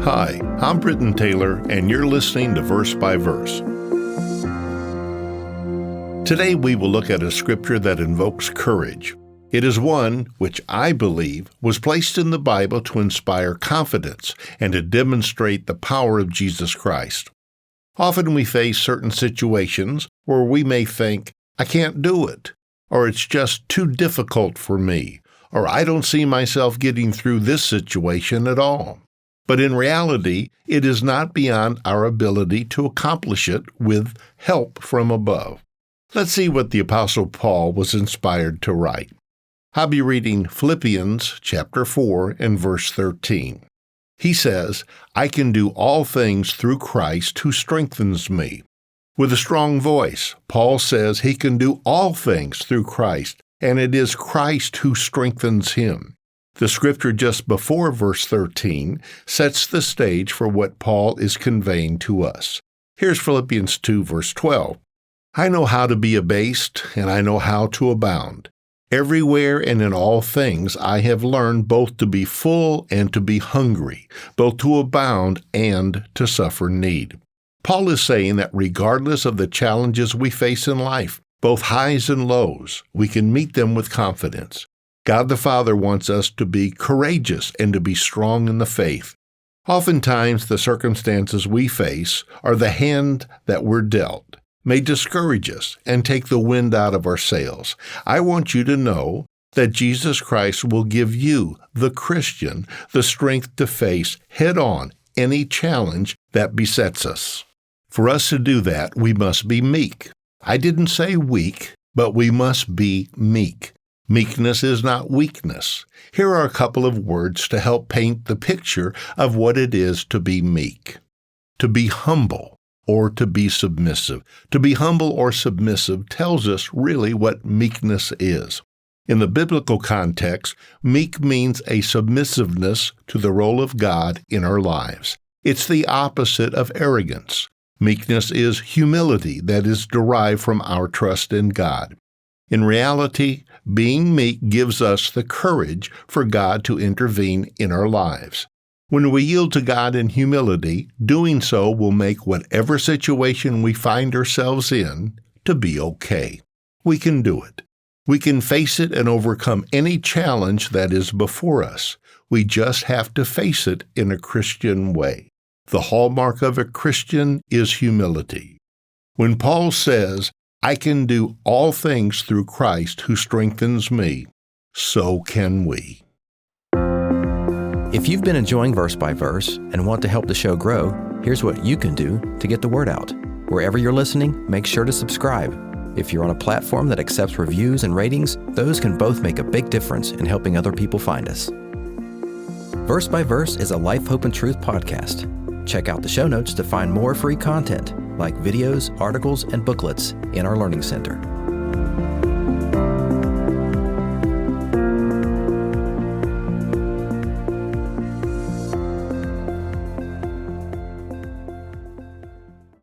Hi, I'm Britton Taylor, and you're listening to Verse by Verse. Today we will look at a scripture that invokes courage. It is one which I believe was placed in the Bible to inspire confidence and to demonstrate the power of Jesus Christ. Often we face certain situations where we may think, I can't do it, or it's just too difficult for me, or I don't see myself getting through this situation at all. But in reality, it is not beyond our ability to accomplish it with help from above. Let's see what the Apostle Paul was inspired to write. I'll be reading Philippians chapter 4 and verse 13. He says, I can do all things through Christ who strengthens me. With a strong voice, Paul says he can do all things through Christ, and it is Christ who strengthens him. The scripture just before verse 13 sets the stage for what Paul is conveying to us. Here's Philippians 2 verse 12. I know how to be abased, and I know how to abound. Everywhere and in all things I have learned both to be full and to be hungry, both to abound and to suffer need. Paul is saying that regardless of the challenges we face in life, both highs and lows, we can meet them with confidence. God the Father wants us to be courageous and to be strong in the faith. Oftentimes, the circumstances we face or the hand that we're dealt may discourage us and take the wind out of our sails. I want you to know that Jesus Christ will give you, the Christian, the strength to face head-on any challenge that besets us. For us to do that, we must be meek. I didn't say weak, but we must be meek. Meekness is not weakness. Here are a couple of words to help paint the picture of what it is to be meek. To be humble or to be submissive. To be humble or submissive tells us really what meekness is. In the biblical context, meek means a submissiveness to the role of God in our lives. It's the opposite of arrogance. Meekness is humility that is derived from our trust in God. In reality, being meek gives us the courage for God to intervene in our lives. When we yield to God in humility, doing so will make whatever situation we find ourselves in to be okay. We can do it. We can face it and overcome any challenge that is before us. We just have to face it in a Christian way. The hallmark of a Christian is humility. When Paul says, I can do all things through Christ who strengthens me, so can we. If you've been enjoying Verse by Verse and want to help the show grow, here's what you can do to get the word out. Wherever you're listening, make sure to subscribe. If you're on a platform that accepts reviews and ratings, those can both make a big difference in helping other people find us. Verse by Verse is a Life, Hope, and Truth podcast. Check out the show notes to find more free content, like videos, articles, and booklets in our Learning Center.